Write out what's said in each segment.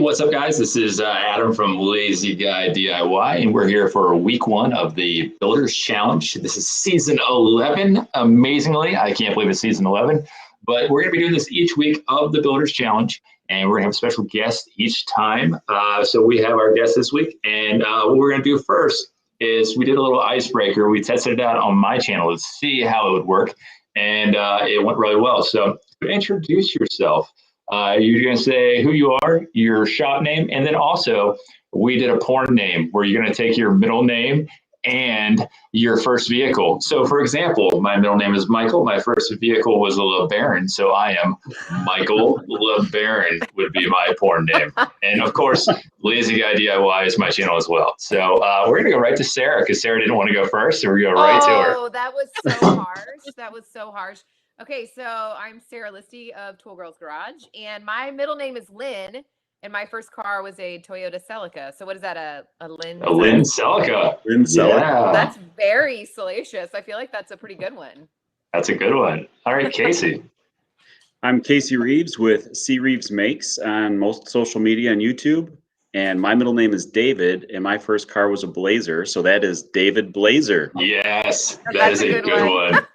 what's up, guys? This is Adam from Lazy Guy DIY, and we're here for week 1 of the Builders Challenge. This is season 11. Amazingly, I can't believe it's season 11, but we're going to be doing this each week of the Builders Challenge, and we're going to have a special guest each time. So we have our guest this week, and what we're going to do first is we did a little icebreaker. We tested it out on my channel to see how it would work, and it went really well. So introduce yourself. You're going to say who you are, your shop name, and then also we did a porn name where you're going to take your middle name and your first vehicle. So, for example, my middle name is Michael. My first vehicle was a LeBaron, so I am Michael LeBaron would be my porn name. And, of course, Lazy Guy DIY is my channel as well. So we're going to go right to Sarah because Sarah didn't want to go first, so we're going to go right to her. Oh, that was so harsh. That was so harsh. Okay, so I'm Sarah Listy of Tool Girls Garage, and my middle name is Lynn, and my first car was a Toyota Celica. So what is that, a Lynn? A Lynn Celica. Lynn Celica. Yeah. That's very salacious. I feel like that's a pretty good one. That's a good one. All right, Casey. I'm Casey Reeves with C. Reeves Makes on most social media and YouTube. And my middle name is David, and my first car was a Blazer. So that is David Blazer. Yes, that is a good one.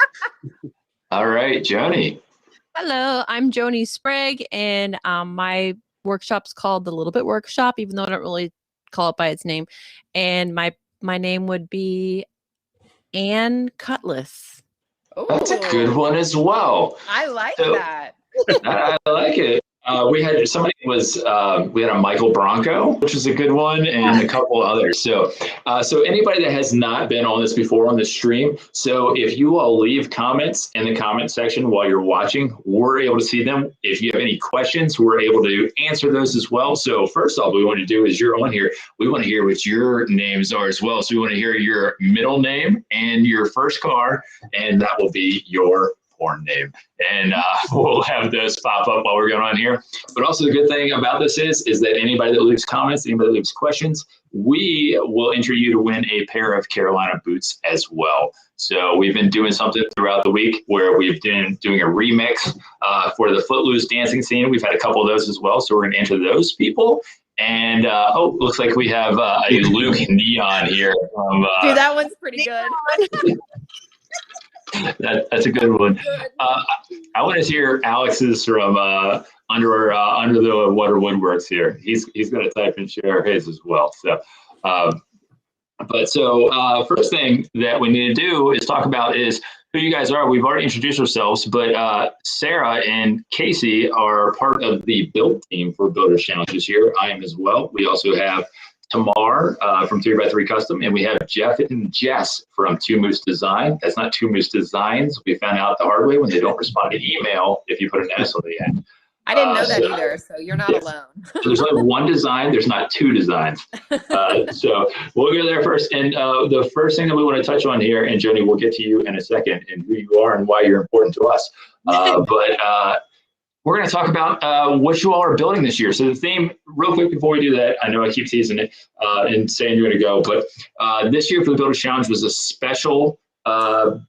All right, Joni. Hello, I'm Joni Sprague, and my workshop's called The Little Bit Workshop, even though I don't really call it by its name. And my name would be Ann Cutlass. Ooh, That's a good one as well. I like that. I like it. We had we had a Michael Bronco, which is a good one, and a couple others. So anybody that has not been on this before on the stream, so if you all leave comments in the comment section while you're watching, we're able to see them. If you have any questions, we're able to answer those as well. So first off, what we want to do is you're on here. We want to hear what your names are as well. So we want to hear your middle name and your first car, and that will be your porn name, and we'll have those pop up while we're going on here. But also the good thing about this is that anybody that leaves comments, anybody that leaves questions, we will enter you to win a pair of Carolina boots as well. So we've been doing something throughout the week where we've been doing a remix for the Footloose dancing scene. We've had a couple of those as well, so we're going to enter those people. And looks like we have a Luke Neon here from Dude, that one's pretty good. That's a good one. I want to hear Alex's from under the Water Woodworks here. He's going to type and share his as well. So, first thing that we need to do is talk about is who you guys are. We've already introduced ourselves, but Sarah and Casey are part of the build team for Builders Challenge this year. I am as well. We also have Tamar from 3x3 Custom, and we have Jeff and Jess from 2 Moose Design. That's not 2 Moose Designs. We found out the hard way when they don't respond to email if you put an S on the end. I didn't know that either, so you're not alone. So there's only one design. There's not 2 designs. So we'll go there first. And the first thing that we want to touch on here, and Joni, we'll get to you in a second and who you are and why you're important to us. We're going to talk about what you all are building this year. So the theme, real quick before we do that, I know I keep teasing it and saying you're going to go, but this year for the Builders Challenge was a special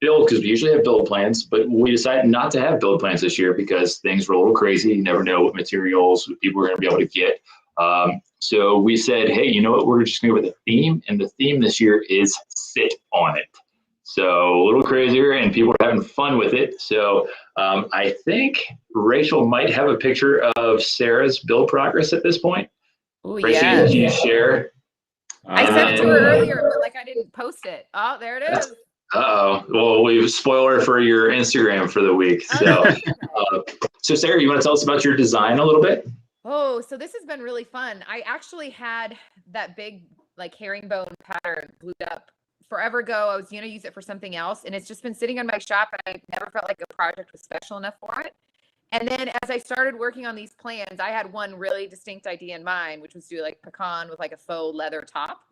build because we usually have build plans, but we decided not to have build plans this year because things were a little crazy. You never know what materials people are going to be able to get. So we said, hey, you know what? We're just going to go with a theme, and the theme this year is sit on it. So a little crazier, and people are having fun with it. So I think Rachel might have a picture of Sarah's build progress at this point. Oh, Rachel, yeah. can you share? I sent it to her earlier, but I didn't post it. Oh, there it is. Uh-oh. Well, we've spoiler for your Instagram for the week. So, so Sarah, you want to tell us about your design a little bit? Oh, so this has been really fun. I actually had that big herringbone pattern glued up forever ago. I was going to use it for something else, and it's just been sitting in my shop, and I never felt like the project was special enough for it. And then as I started working on these plans, I had one really distinct idea in mind, which was to do pecan with a faux leather top.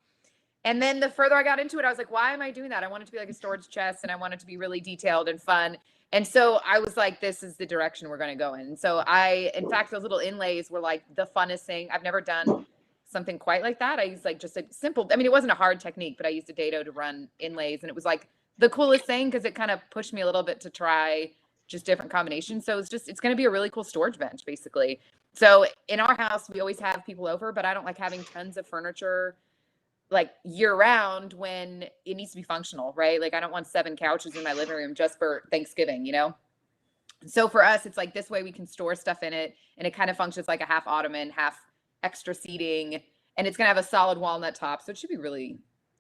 And then the further I got into it, I was like, why am I doing that? I want it to be a storage chest, and I want it to be really detailed and fun. And so I was like, this is the direction we're going to go in. And so in fact, those little inlays were the funnest thing. I've never done something quite like that. I used just a simple, it wasn't a hard technique, but I used a dado to run inlays, and it was the coolest thing because it kind of pushed me a little bit to try just different combinations. So it's going to be a really cool storage bench basically. So in our house, we always have people over, but I don't like having tons of furniture like year round when it needs to be functional, right? Like I don't want 7 couches in my living room just for Thanksgiving, you know? So for us, it's like this way we can store stuff in it and it kind of functions like a half ottoman, half extra seating, and it's going to have a solid walnut top. So it should be really,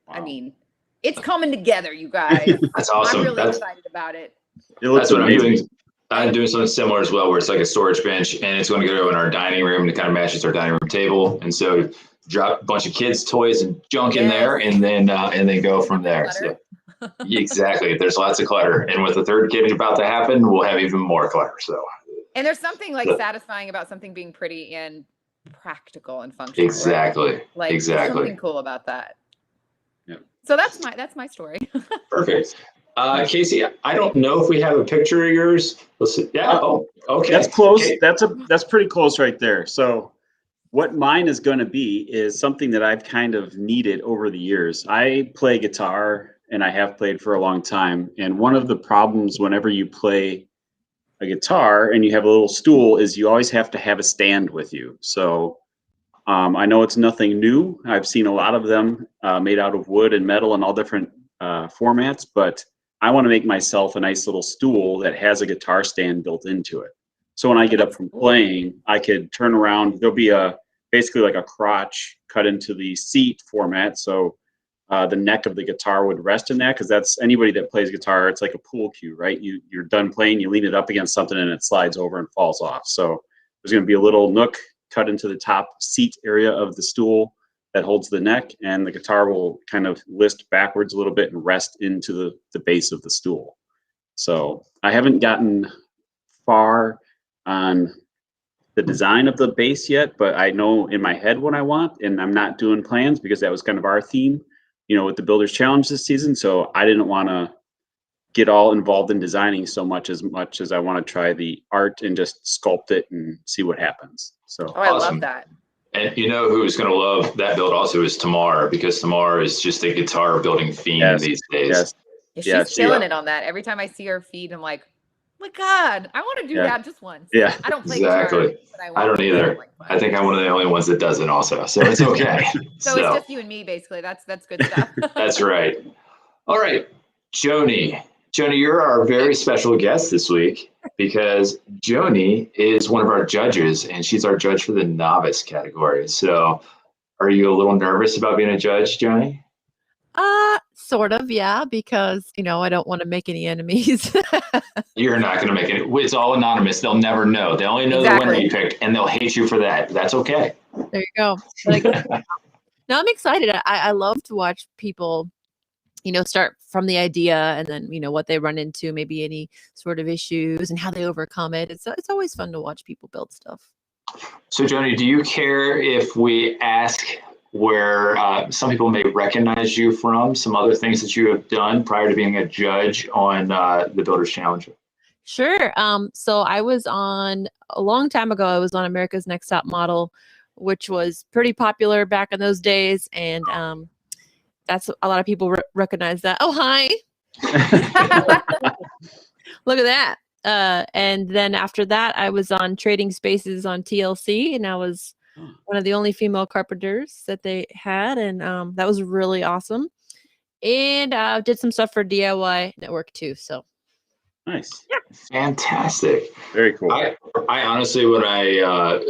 I mean, it's coming together, you guys. That's awesome. I'm really excited about it. That's what I'm doing. I'm doing something similar as well, where it's like a storage bench, and it's going to go in our dining room, and it kind of matches our dining room table. And so, drop a bunch of kids' toys and junk in there, and then go from there. So, exactly, there's lots of clutter, and with the third kid about to happen, we'll have even more clutter. So, and there's something like satisfying about something being pretty and practical and functional. Exactly. Right? Like exactly. Something cool about that. Yeah. So that's my story. Perfect. Casey, I don't know if we have a picture of yours. Let's see. Yeah. Oh, okay. That's close. Okay. That's pretty close right there. So what mine is going to be is something that I've kind of needed over the years. I play guitar and I have played for a long time. And one of the problems whenever you play a guitar and you have a little stool is you always have to have a stand with you. So I know it's nothing new. I've seen a lot of them made out of wood and metal and all different formats, but I want to make myself a nice little stool that has a guitar stand built into it. So when I get up from playing, I could turn around. There'll be basically like a crotch cut into the seat format. So the neck of the guitar would rest in that, because that's anybody that plays guitar, it's like a pool cue, right? You're done playing, you lean it up against something and it slides over and falls off. So there's going to be a little nook cut into the top seat area of the stool that holds the neck, and the guitar will kind of list backwards a little bit and rest into the base of the stool. So I haven't gotten far on the design of the base yet, but I know in my head what I want, and I'm not doing plans because that was kind of our theme, with the Builders Challenge this season. So I didn't want to get all involved in designing so much as I want to try the art and just sculpt it and see what happens. So I love that. And who's going to love that build also is Tamar, because Tamar is just a guitar building fiend these days. Yeah, she's killing it on that. Every time I see her feed, I'm like, oh my God, I want to do that just once. Yeah, I don't play guitar, but I don't either. I think I'm one of the only ones that does it also, so it's okay. so it's just you and me, basically. That's good stuff. That's right. All right, Joni, you're our very special guest this week, because Joni is one of our judges, and she's our judge for the novice category. So are you a little nervous about being a judge, Joni? Sort of, yeah, because, I don't want to make any enemies. You're not going to make it. It's all anonymous. They'll never know. They only know the winner you picked, and they'll hate you for that. That's okay. There you go. No, I'm excited. I love to watch people start from the idea and then, what they run into, maybe any sort of issues and how they overcome it. It's always fun to watch people build stuff. So, Joni, do you care if we ask where some people may recognize you from, some other things that you have done prior to being a judge on the Builders Challenge? Sure. So I was a long time ago, I was on America's Next Top Model, which was pretty popular back in those days. And that's a lot of people recognize that. Oh, hi. Look at that. And then after that, I was on Trading Spaces on TLC, and I was one of the only female carpenters that they had. And that was really awesome. And I did some stuff for DIY Network too. So nice. Yeah. Fantastic. Very cool. I honestly, when I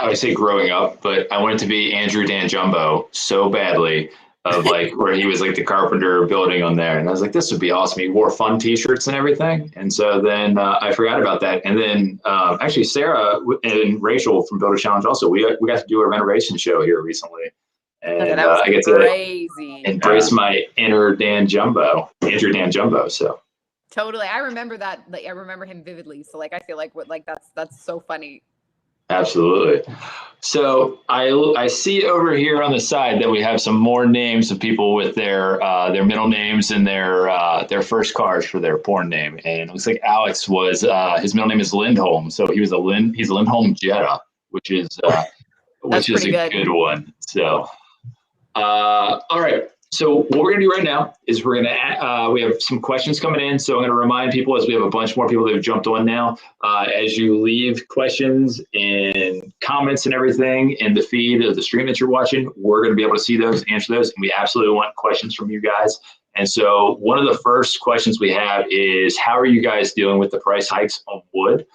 would say growing up, but I wanted to be Andrew Dan Jumbo so badly, of like where he was like the carpenter building on there. And I was like, this would be awesome. He wore fun t-shirts and everything. And so then I forgot about that. And then actually Sarah and Rachel from Builder Challenge also, we got to do a renovation show here recently. And I get to embrace my inner Dan Jumbo, Andrew Dan Jumbo. So totally. I remember that. Like, I remember him vividly. So like, I feel like that's so funny. Absolutely. So I see over here on the side that we have some more names of people with their middle names and their first cars for their porn name. And it looks like Alex was his middle name is Lindholm, so he's a Lindholm Jetta, which is a good one. So all right. So what we're going to do right now is we have some questions coming in. So I'm going to remind people, as we have a bunch more people that have jumped on now, as you leave questions and comments and everything in the feed of the stream that you're watching, we're going to be able to see those, answer those, and we absolutely want questions from you guys. And so one of the first questions we have is, how are you guys dealing with the price hikes of wood?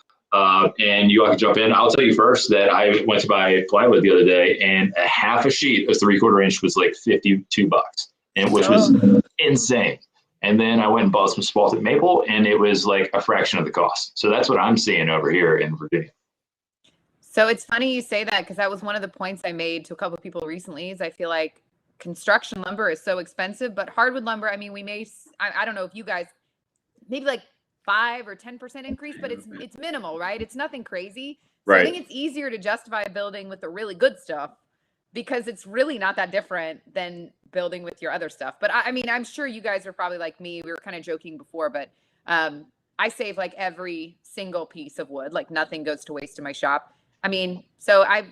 And you all can jump in. I'll tell you first that I went to buy plywood the other day, and a half a sheet of 3/4 inch was like $52, and which was insane. And then I went and bought some spalted maple, and it was like a fraction of the cost. So that's what I'm seeing over here in Virginia. So it's funny you say that, because that was one of the points I made to a couple of people recently. Is I feel like construction lumber is so expensive, but hardwood lumber, I mean, we may, I don't know if you guys, maybe like 5 or 10% increase, but it's minimal, right? It's nothing crazy. So Right. I think it's easier to justify a building with the really good stuff, because it's really not that different than building with your other stuff. But I mean, I'm sure you guys are probably like me. We were kind of joking before, but I save like every single piece of wood. Like nothing goes to waste in my shop. I mean, so I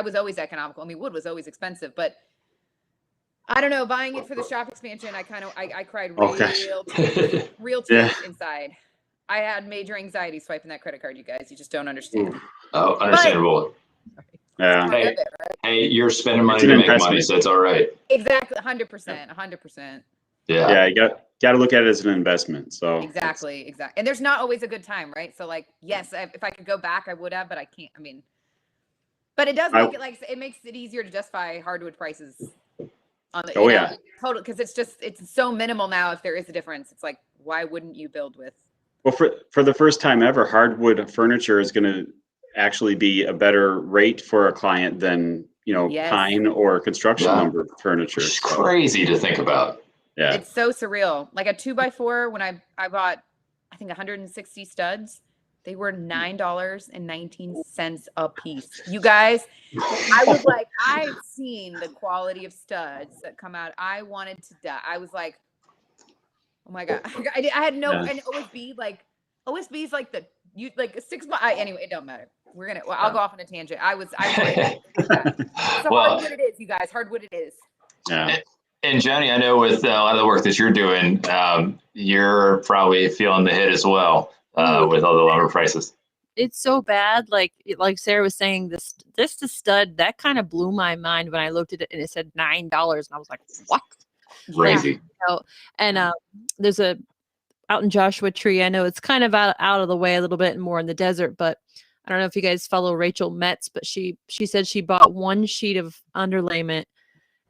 was always economical. I mean, wood was always expensive, but I don't know, buying it for the shop expansion, I cried real tears inside. I had major anxiety swiping that credit card, you guys. You just don't understand. Oh, understandable. Yeah. Hey, hey, you're spending money to make money, so it's all right. Exactly, 100%. Yeah. Yeah, you got to look at it as an investment. So exactly. And there's not always a good time, right? So like, yes, if I could go back, I would have, but I can't. I mean, but it does make it makes it easier to justify hardwood prices on the total, because it's so minimal now. If there is a difference, it's like, why wouldn't you build with? Well, for the first time ever, hardwood furniture is going to actually be a better rate for a client than, pine or construction lumber furniture. It's crazy to think about. Yeah. It's so surreal. Like a 2x4, when I bought, I think 160 studs, they were $9.19 a piece. You guys, I was like, I've seen the quality of studs that come out. I wanted to die. I was like, oh my God. I had no, and OSB is like like 6 months. Anyway, it don't matter. I'll go off on a tangent. I was like, so hardwood it is, you guys. Hardwood it is. Yeah. And Johnny, I know with a lot of the work that you're doing, you're probably feeling the hit as well with all the lumber prices. It's so bad. Like Sarah was saying, the stud, that kind of blew my mind when I looked at it and it said $9, and I was like, what? Crazy. And there's out in Joshua Tree, I know it's kind of out of the way a little bit and more in the desert, but I don't know if you guys follow Rachel Metz, but she said she bought one sheet of underlayment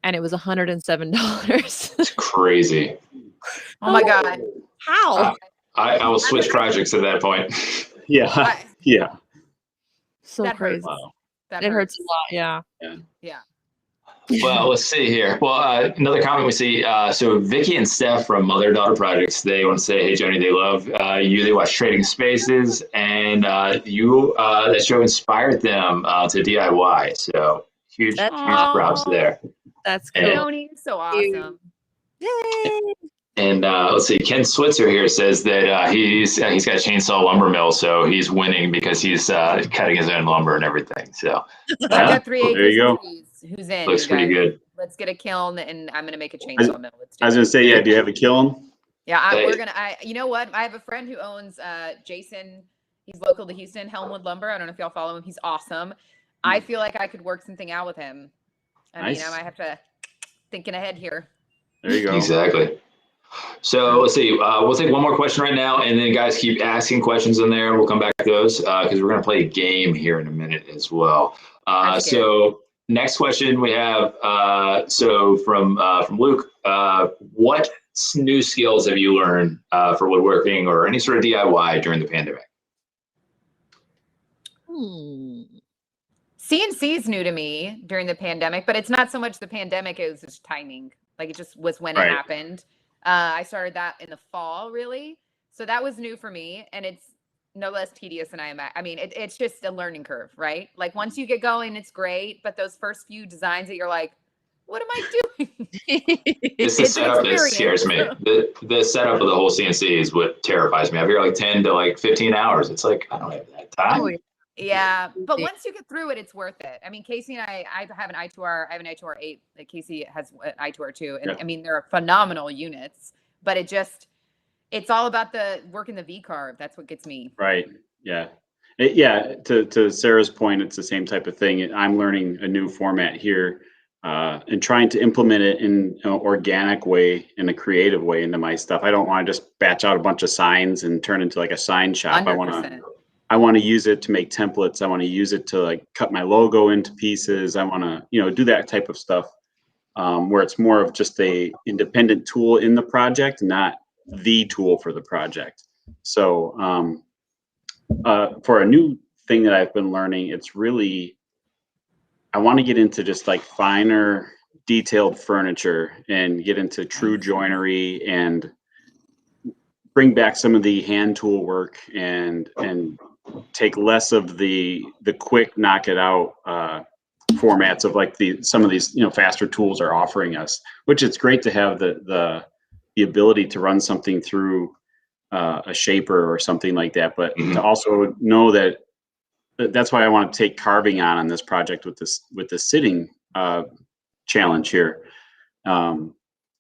and it was $107. It's crazy. Oh my God. How? I will switch projects at that point. Yeah. Yeah. So that crazy. Hurts. Wow. That It hurts a lot. Yeah. Well, let's see here. Well, another comment we see. So Vicky and Steph from Mother Daughter Projects, they want to say, hey, Joni, they love you. They watch Trading Spaces, and that show inspired them to DIY. So huge props there. That's cool. Joni is so awesome. Yay! And let's see, Ken Switzer here says that he's got a chainsaw lumber mill, so he's winning because he's cutting his own lumber and everything. So I've got 3 acres. There you go. Who's in? Looks pretty good. Let's get a kiln, and I'm gonna make a chainsaw mill. I was gonna say, do you have a kiln? Yeah, you know what? I have a friend who owns Jason. He's local to Houston, Helmwood Lumber. I don't know if y'all follow him. He's awesome. I feel like I could work something out with him. I mean, I might have to thinking ahead here. There you go. Exactly. So let's see. We'll take one more question right now, and then guys keep asking questions in there. We'll come back to those because we're going to play a game here in a minute as well. So next question we have. So from Luke, what new skills have you learned for woodworking or any sort of DIY during the pandemic? CNC is new to me during the pandemic, but it's not so much the pandemic; it was just timing. Like it just was when it happened. I started that in the fall, really. So that was new for me, and it's no less tedious than I mean, it's just a learning curve, right? Like once you get going, it's great, but those first few designs that you're like, what am I doing? It's the setup that scares me. The setup of the whole CNC is what terrifies me. I figure like 10 to like 15 hours. It's like, I don't have that time. Yeah, but Easy. once you get through it, it's worth it. I mean, Casey and I have an I2R. I have an I2R 8. Like Casey has an I2R 2, and Yeah. I mean they're phenomenal units. But it's all about the working the V carve. That's what gets me. Right. Yeah. Yeah. To Sarah's point, it's the same type of thing. I'm learning a new format here, and trying to implement it in an organic way, in a creative way into my stuff. I don't want to just batch out a bunch of signs and turn into like a sign shop. 100%. I want to use it to make templates. I want to use it to like cut my logo into pieces. I want to, do that type of stuff, where it's more of just a independent tool in the project, not the tool for the project. So for a new thing that I've been learning, it's really, I want to get into just like finer detailed furniture and get into true joinery and bring back some of the hand tool work and take less of the quick knock it out formats of like some of these faster tools are offering us, which it's great to have the ability to run something through a shaper or something like that, but to also know that's why I want to take carving on this project with the sitting challenge here.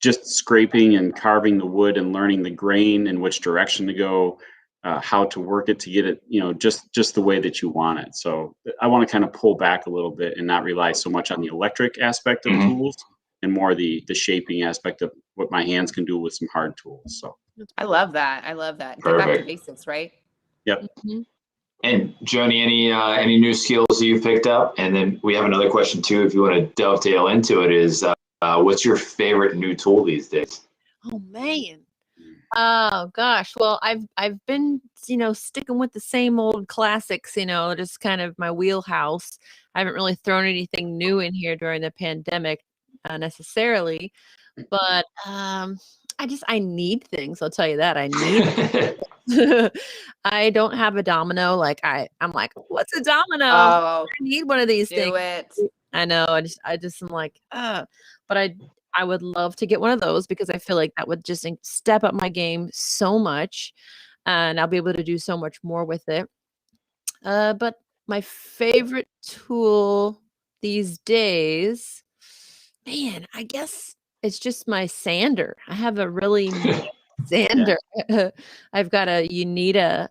Just scraping and carving the wood and learning the grain and which direction to go, how to work it to get it, just the way that you want it. So I want to kind of pull back a little bit and not rely so much on the electric aspect of tools and more the shaping aspect of what my hands can do with some hard tools. So I love that. I love that. Get Perfect. back to basics, right? Yep. Mhm. And Joni, any new skills you picked up? And then we have another question too, if you want to dovetail into it, is what's your favorite new tool these days? Oh man. Oh gosh. Well, I've been, sticking with the same old classics, just kind of my wheelhouse. I haven't really thrown anything new in here during the pandemic necessarily, but I need things. I'll tell you that. I need I don't have a domino. Like I'm like, what's a domino? Oh, I need one of these do things. it. I know. I just am like, but I would love to get one of those because I feel like that would just step up my game so much, and I'll be able to do so much more with it. But my favorite tool these days, man, I guess it's just my sander. I have a really nice sander. I've got a Unita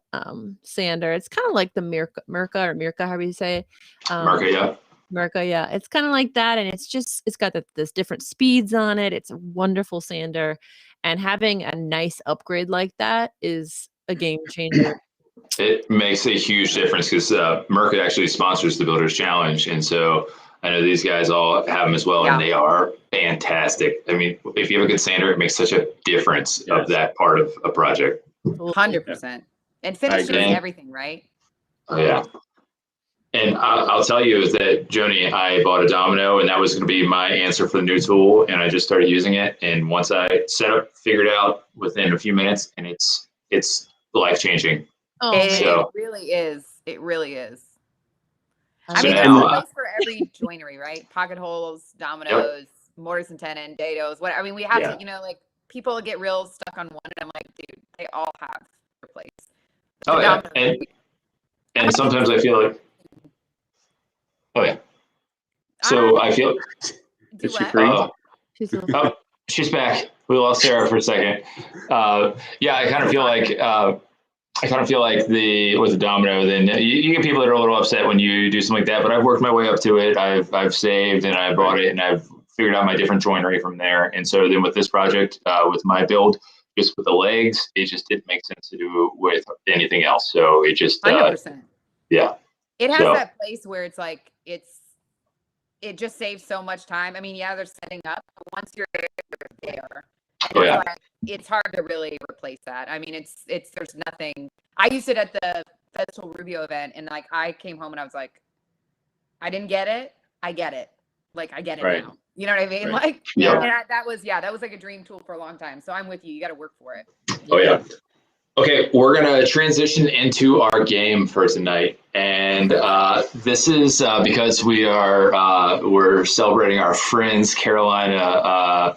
sander. It's kind of like the Mirka or Mirka, however you say it. Marco, yeah. Mirka, yeah. It's kind of like that, and it's got this different speeds on it. It's a wonderful sander, and having a nice upgrade like that is a game changer. It makes a huge difference because Merck actually sponsors the Builders Challenge. And so I know these guys all have them as well, and they are fantastic. I mean, if you have a good sander, it makes such a difference of that part of a project. 100%. And finish is everything, right? Oh, yeah. And I'll tell you is that, Joni, I bought a domino, and that was going to be my answer for the new tool. And I just started using it. And once I figured out within a few minutes, and it's life-changing. Oh, it really is. It really is. I So mean, now, there's a place for every joinery, right? Pocket holes, dominoes, mortise and tenon, dados. What I mean, we have to, like people get real stuck on one, and I'm like, dude, they all have their place. Oh yeah, and sometimes I feel like, oh yeah. So I feel. Is she free? She's back. We lost Sarah for a second. Yeah, I kind of feel like. With the domino, then you get people that are a little upset when you do something like that, but I've worked my way up to it. I've saved and I bought it, and I've figured out my different joinery from there. And so then with this project, with my build, just with the legs, it just didn't make sense to do with anything else. So it just 100%. Yeah. It has that place where it's like it just saves so much time. I mean, yeah, they're setting up, but once you're there. It's hard to really replace that. I mean, there's nothing. I used it at the Festival Rubio event, and like I came home and I was like, I didn't get it. I get it. Like I get it now. You know what I mean? Like, that was like a dream tool for a long time. So I'm with you. You got to work for it. Oh yeah. Okay, we're gonna transition into our game for tonight, and this is because we're celebrating our friends Carolina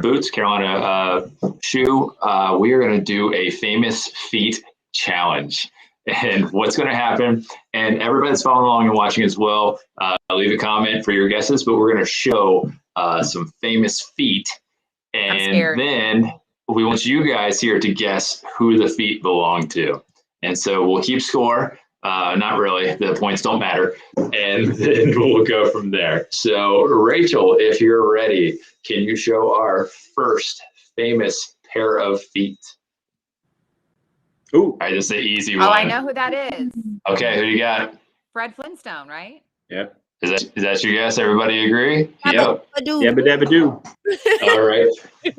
Boots, Carolina Shoe. We are going to do a famous feet challenge. and what's going to happen. And everybody that's following along and watching as well, leave a comment for your guesses, but we're going to show some famous feet. And then we want you guys here to guess who the feet belong to. And so we'll keep score. Not really. The points don't matter. And then we'll go from there. So, Rachel, if you're ready, can you show our first famous pair of feet? Ooh. All right, this is the easy one. Oh, I know who that is. Okay, who you got? Fred Flintstone, right? Yep. Is that your guess? Everybody agree? Yep. Yabba dabba doo. All right.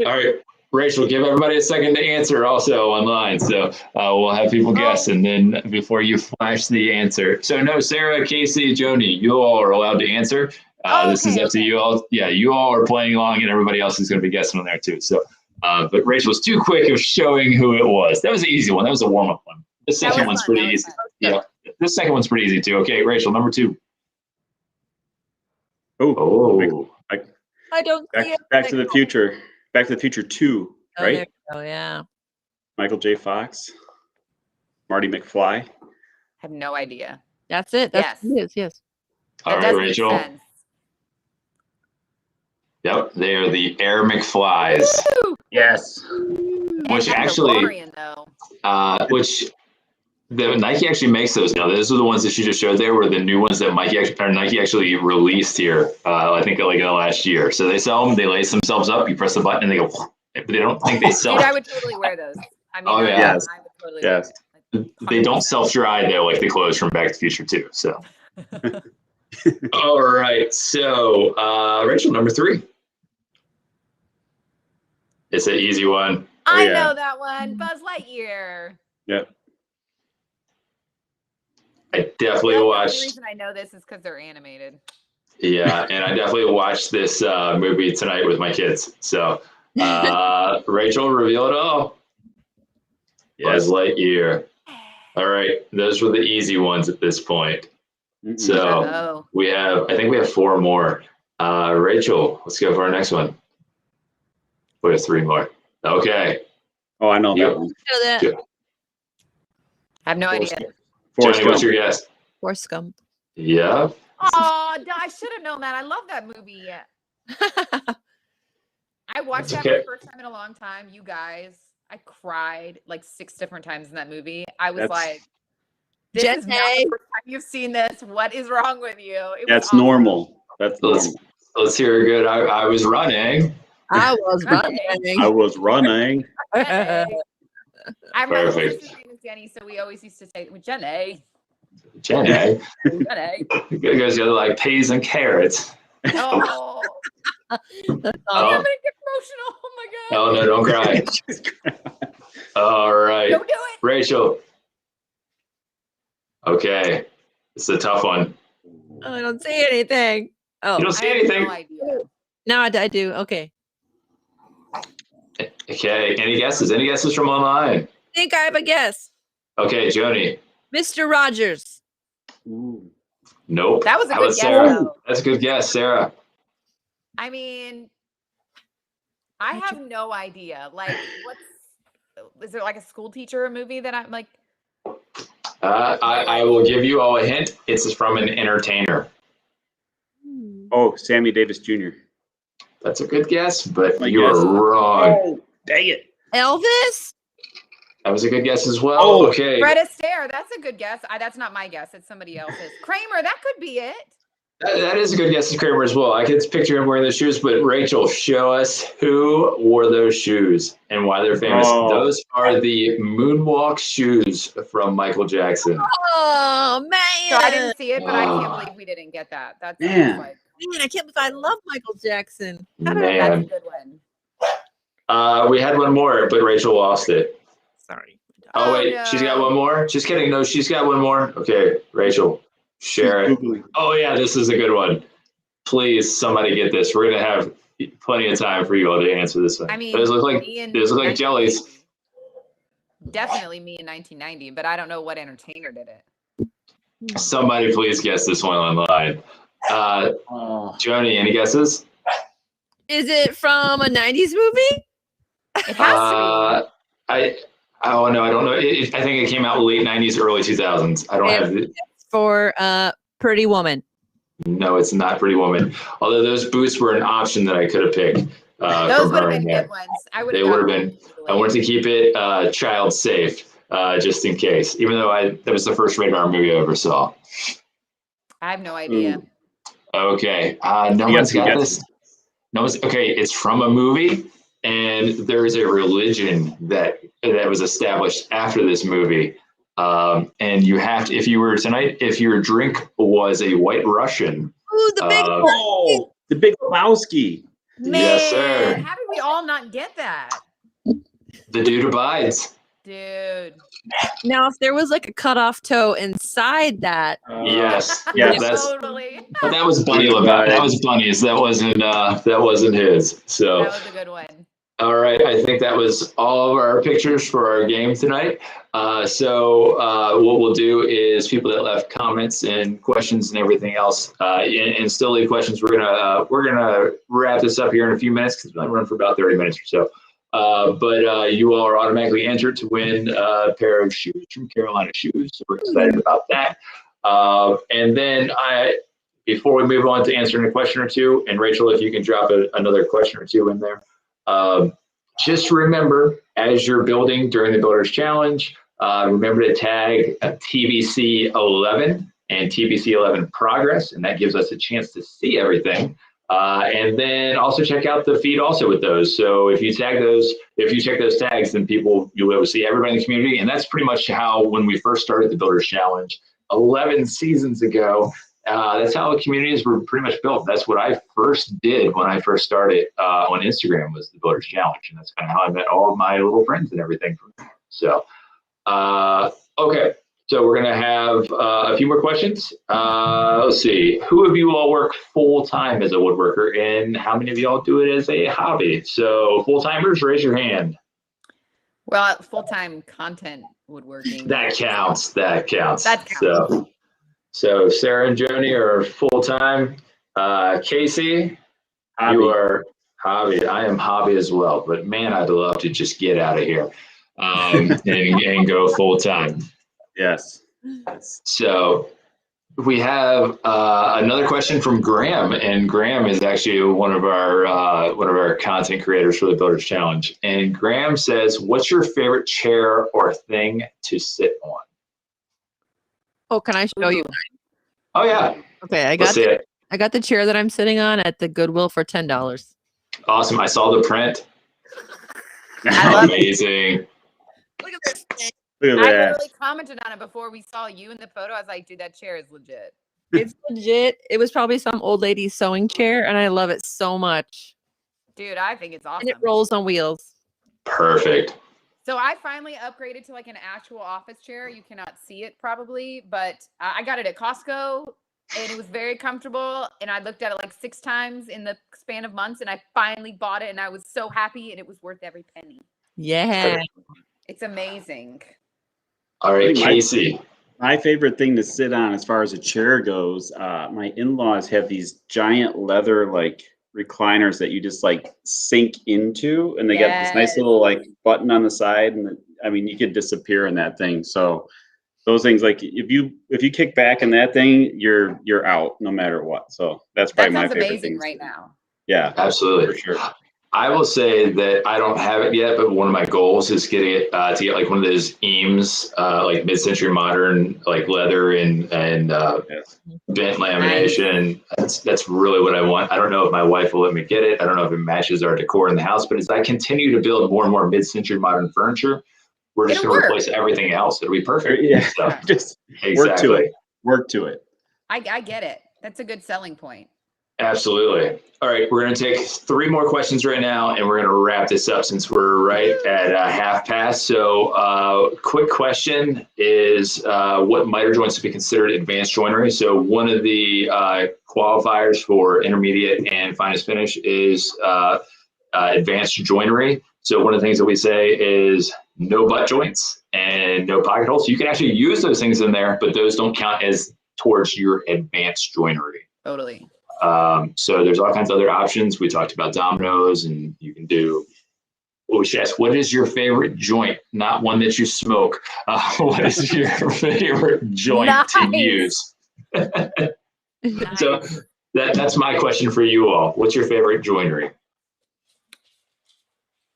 All right. Rachel, give everybody a second to answer also online. So we'll have people guess, and then before you flash the answer. So no, Sarah, Casey, Joni, you all are allowed to answer. This is up to you all. Yeah, you all are playing along, and everybody else is going to be guessing on there too. So, but Rachel was too quick of showing who it was. That was an easy one. That was a warm-up one. The second one's pretty easy. Yeah, this second one's pretty easy too. Okay, Rachel, number 2. Oh. I don't see it. Back to the Future. Back to the Future 2, right? Oh, yeah. Michael J. Fox. Marty McFly. I have no idea. That's it. That's Yes. it is, yes. All right, That does Rachel. make sense. Yep, they are the Air McFlies. Woo! Yes. Which And actually, DeLorean, though. which the Nike actually makes those now. Those are the ones that you just showed there were the new ones that Nike actually released here. I think like in the last year. So they sell them, they lace themselves up, you press the button and they go, but they don't think they sell. Dude, I would totally wear those. I mean, Oh, yeah. Yes. I would totally Yes. wear them. They don't self-dry though, like the clothes from Back to the Future 2. So all right. So Rachel, number 3. It's an easy one. I yeah. know that one. Buzz Lightyear. Yep. I definitely The only watched. reason I know this is because they're animated. Yeah, and I definitely watched this movie tonight with my kids. So, Rachel, reveal it all. Buzz Lightyear. All right, those were the easy ones at this point. So I think we have 4 more. Rachel, let's go for our next one. We have 3 more. Okay. Oh, I know that one. Know that. Yeah. I have no idea. Johnny, what's your guess? Forrest Gump. Yeah. Oh, I should have known that. I love that movie. I watched that for the first time in a long time. You guys, I cried like 6 different times in that movie. I was like, this is not the first time you've seen this. What is wrong with you? That's normal. That's normal. Let's hear a good. I was running. I was running. I was running. I remember Perfect. his name is Jenny, so we always used to say, Jenny. Jenny. Jenny. You guys go like peas and carrots. Oh. I'm gonna get emotional. Oh my god. Oh no, don't cry. All right. Don't do it. Rachel. Okay. It's a tough one. Oh, I don't see anything. Oh, You don't see I have anything? no idea. now I do. Okay. Okay. Any guesses? Any guesses from online? I think I have a guess. Okay, Joni. Mr. Rogers. Ooh. Nope. That was a How good about guess, Sarah? though. That's a good guess, Sarah. I mean, I have no idea. Like, is there like a school teacher movie that I'm like? I will give you all a hint. It's from an entertainer. Oh, Sammy Davis Jr. That's a good guess, but My you guess. are wrong. Oh, dang it. Elvis? That was a good guess as well. Oh, Okay. Fred Astaire. That's a good guess. That's not my guess. It's somebody else's. Kramer. That could be it. That is a good guess, Kramer, as well. I can picture him wearing those shoes, but Rachel, show us who wore those shoes and why they're famous. Oh. Those are the moonwalk shoes from Michael Jackson. Oh, man. So I didn't see it, but I can't believe we didn't get that. That's Man. like Man, I can't believe I love Michael Jackson. that's a Man. good one. We had one more, but Rachel lost it. Sorry. Oh, wait, no. she's got one more? Just kidding. No, she's got one more. Okay, Rachel, share it. Googling. Oh, yeah, this is a good one. Please, somebody get this. We're going to have plenty of time for you all to answer this one. I mean, those look like me in jellies. 1990. Definitely me in 1990, but I don't know what entertainer did it. Somebody please guess this one online. Oh. Joni, any guesses? Is it from a 90s movie? It has to I Oh no, I don't know. I think it came out late '90s, early 2000s. I don't have it. For Pretty Woman. No, it's not Pretty Woman. Although those boots were an option that I could have picked. Those would have been good ones. I would. They would have been. I wanted to keep it child safe, just in case. Even though that was the first rated R movie I ever saw. I have no idea. Okay, no one's got this. No one's okay. It's from a movie, and there is a religion that was established after this movie. And you have to, if your drink was a White Russian. Ooh, the Big Lebowski. Man, yes, sir. How did we all not get that? The dude abides. Dude. Now, if there was like a cut off toe inside that. Yes. Totally. But that was Bunny Lebowski. That was Bunny's. That wasn't his. So that was a good one. All right, I think that was all of our pictures for our game tonight. So what we'll do is people that left comments and questions and everything else, and still leave questions. We're gonna wrap this up here in a few minutes because we're gonna run for about 30 minutes or so. But you all are automatically entered to win a pair of shoes from Carolina Shoes. So we're excited about that. And then before we move on to answering a question or two, and Rachel, if you can drop another question or two in there. Just remember, as you're building during the Builders Challenge, remember to tag TBC11 and TBC11 progress, and that gives us a chance to see everything. And then also check out the feed also with those. So if you check those tags, then you'll be able to see everybody in the community. And that's pretty much how, when we first started the Builders Challenge 11 seasons ago, that's how the communities were pretty much built. That's what I first did when I first started on Instagram, was the Builders Challenge. And that's kind of how I met all of my little friends and everything from there. So, okay. So we're going to have a few more questions. Let's see. Who of you all work full-time as a woodworker, and how many of y'all do it as a hobby? So full-timers, raise your hand. Well, full-time content woodworking. That counts. That counts. So Sarah and Joni are full-time. Casey, Hobby. You are hobby. I am hobby as well, but man, I'd love to just get out of here and go full-time. Yes. So we have another question from Graham, and Graham is actually one of our content creators for the Builders Challenge. And Graham says, "What's your favorite chair or thing to sit on?" Oh, can I show you? Oh yeah. Okay, I got the chair that I'm sitting on at the Goodwill for $10. Awesome. I saw the print. Amazing. Look at this thing. Look at I that. literally commented on it before we saw you in the photo. I was like, dude, that chair is legit. It's legit. It was probably some old lady's sewing chair, and I love it so much. Dude, I think it's awesome. And it rolls on wheels. Perfect. So I finally upgraded to like an actual office chair. You cannot see it probably, but I got it at Costco, and it was very comfortable. And I looked at it like 6 times in the span of months, and I finally bought it, and I was so happy, and it was worth every penny. Yeah. It's amazing. All right, Casey. My favorite thing to sit on as far as a chair goes, my in-laws have these giant leather like recliners that you just like sink into, and they got this nice little like button on the side, and you could disappear in that thing. So those things, like if you kick back in that thing, you're out no matter what. So that's probably my favorite amazing thing right now. Yeah, absolutely, for sure. I will say that I don't have it yet, but one of my goals is getting it to get like one of those Eames, like mid-century modern, like leather and bent lamination. That's really what I want. I don't know if my wife will let me get it. I don't know if it matches our decor in the house, but as I continue to build more and more mid-century modern furniture, we're just going to replace everything else. It'll be perfect. Yeah, so, just exactly. Work to it. I get it. That's a good selling point. Absolutely. All right, we're going to take 3 more questions right now, and we're going to wrap this up since we're right at half past. So quick question is, what miter joints to be considered advanced joinery? So one of the qualifiers for intermediate and finest finish is advanced joinery. So one of the things that we say is no butt joints and no pocket holes. So you can actually use those things in there, but those don't count as towards your advanced joinery. Totally. So there's all kinds of other options. We talked about dominoes, and you can do we should ask, what is your favorite joint? Not one that you smoke. What is your favorite joint to use? Nice. So that's my question for you all. What's your favorite joinery?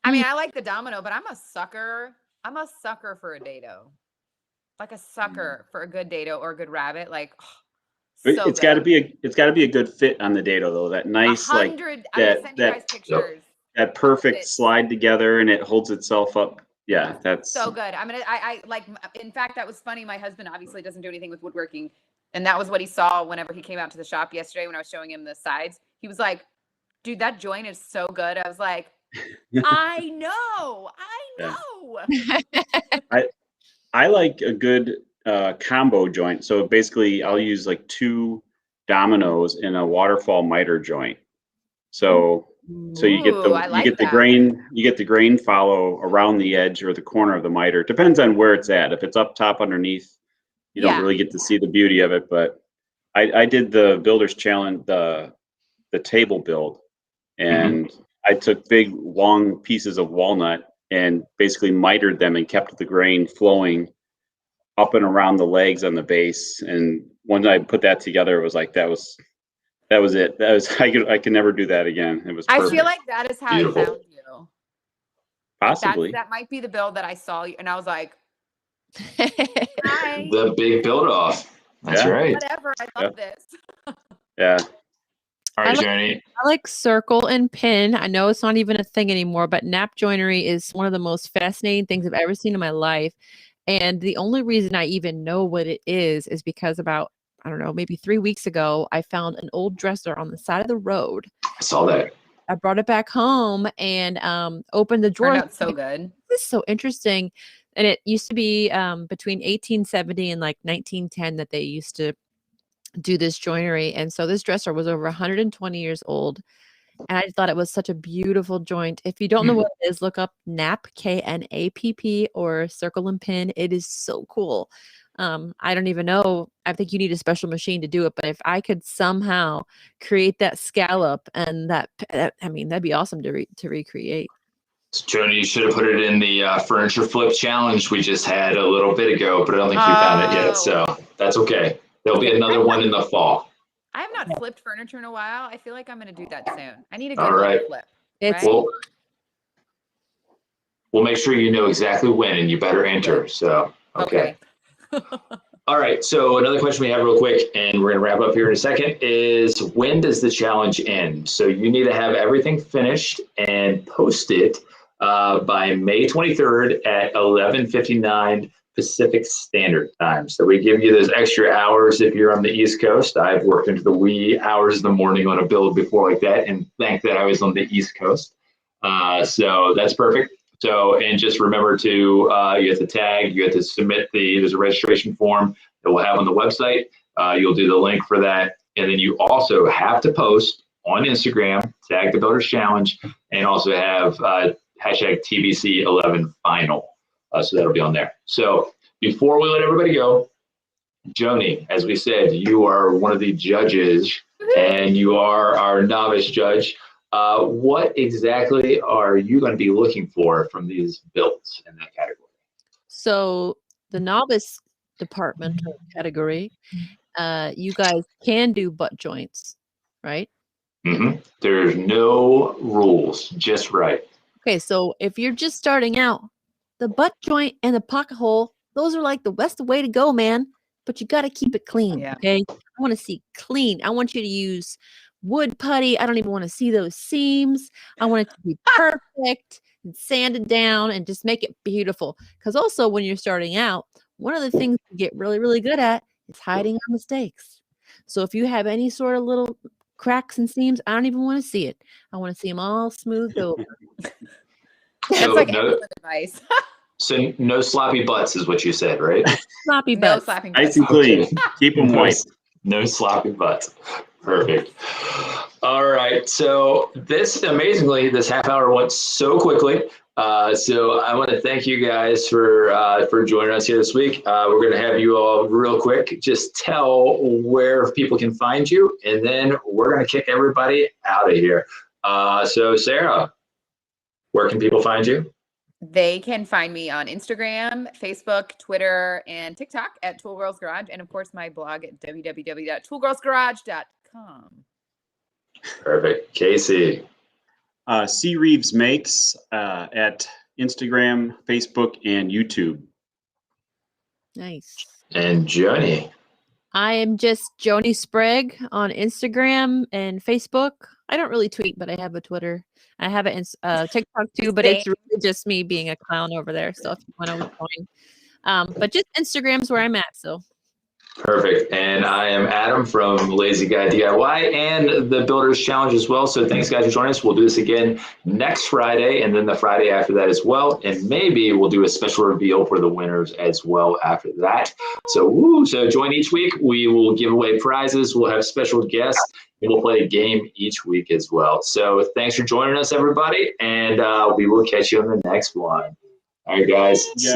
I mean, I like the domino, but I'm a sucker. I'm a sucker for a dado. Like a sucker for a good dado or a good rabbit. Like, so It's got to be a good fit on the dado though. That nice like 100. I'm gonna send you guys pictures. that perfect slide together and it holds itself up. Yeah, that's so good. I like. In fact, that was funny. My husband obviously doesn't do anything with woodworking, and that was what he saw whenever he came out to the shop yesterday when I was showing him the sides. He was like, "Dude, that joint is so good." I was like, "I know. I like a good combo joint. So basically, I'll use like 2 dominoes in a waterfall miter joint. So you get the grain follow around the edge or the corner of the miter. It depends on where it's at. If it's up top underneath, you don't really get to see the beauty of it. But I did the builder's challenge, the table build, and I took big long pieces of walnut and basically mitered them and kept the grain flowing up and around the legs on the base. And when I put that together, it was like that was it. I could never do that again. It was perfect. I feel like that is how Beautiful. I found you. Possibly. That might be the build that I saw you, and I was like, "Hi, The big build off. That's right. whatever. I love this." Yeah. All right, I like- Journey. I like circle and pin. I know it's not even a thing anymore, but nap joinery is one of the most fascinating things I've ever seen in my life. And the only reason I even know what it is because about, I don't know, maybe 3 weeks ago, I found an old dresser on the side of the road. I saw that. I brought it back home and opened the drawer. Turned out so good. This is so interesting. And it used to be between 1870 and like 1910 that they used to do this joinery. And so this dresser was over 120 years old. And I thought it was such a beautiful joint. If you don't know what it is, look up NAP, KNAPP, or circle and pin. It is so cool. I don't even know. I think you need a special machine to do it. But if I could somehow create that scallop and I mean, that'd be awesome to recreate. Joni, you should have put it in the furniture flip challenge we just had a little bit ago, but I don't think you found it yet. So that's okay. There'll be another one in the fall. I have not flipped furniture in a while. I feel like I'm going to do that soon. I need a good All right. flip. It's right? We'll make sure you know exactly when, and you better enter. So, okay. All right. So another question we have real quick, and we're going to wrap up here in a second, is when does the challenge end? So you need to have everything finished and post it by May 23rd at 11:59 Pacific Standard Time. So we give you those extra hours if you're on the East Coast. I've worked into the wee hours of the morning on a build before like that, and thank that I was on the East Coast. So that's perfect. So, and just remember to, you have to tag, you have to submit there's a registration form that we'll have on the website. You'll do the link for that. And then you also have to post on Instagram, tag the Builders Challenge, and also have hashtag TBC11 final. So that'll be on there. So before we let everybody go, Joni, as we said, you are one of the judges and you are our novice judge. What exactly are you going to be looking for from these builds in that category? So the novice department or category, you guys can do butt joints, right? There's no rules, just right. Okay, so if you're just starting out, the butt joint and the pocket hole, those are like that's the way to go, man. But you got to keep it clean, okay? I want to see clean. I want you to use wood putty. I don't even want to see those seams. I want it to be perfect and sanded down and just make it beautiful. Because also when you're starting out, one of the things you get really, really good at is hiding our mistakes. So if you have any sort of little cracks and seams, I don't even want to see it. I want to see them all smoothed over. That's like excellent advice. So no sloppy butts is what you said, right? Sloppy No butts. slapping. Nice and clean. Keep them moist. No sloppy butts. Perfect. All right. So amazingly, this half hour went so quickly. So I want to thank you guys for joining us here this week. We're going to have you all real quick just tell where people can find you, and then we're going to kick everybody out of here. So Sarah. Where can people find you? They can find me on Instagram, Facebook, Twitter, and TikTok at Tool Girls Garage, and of course my blog at www.toolgirlsgarage.com. Perfect. Casey. C. Reeves Makes at Instagram, Facebook, and YouTube. Nice. And Johnny. I am just Joni Sprague on Instagram and Facebook. I don't really tweet, but I have a Twitter. I have it in TikTok too, but it's really just me being a clown over there. So if you want to join, but just Instagram's where I'm at. So Perfect. And I am Adam from Lazy Guy DIY and the Builders Challenge as well. So thanks guys for joining us. We'll do this again next Friday and then the Friday after that as well. And maybe we'll do a special reveal for the winners as well after that. So, so join each week. We will give away prizes. We'll have special guests and we'll play a game each week as well. So thanks for joining us, everybody. And we will catch you on the next one. All right, guys. See you.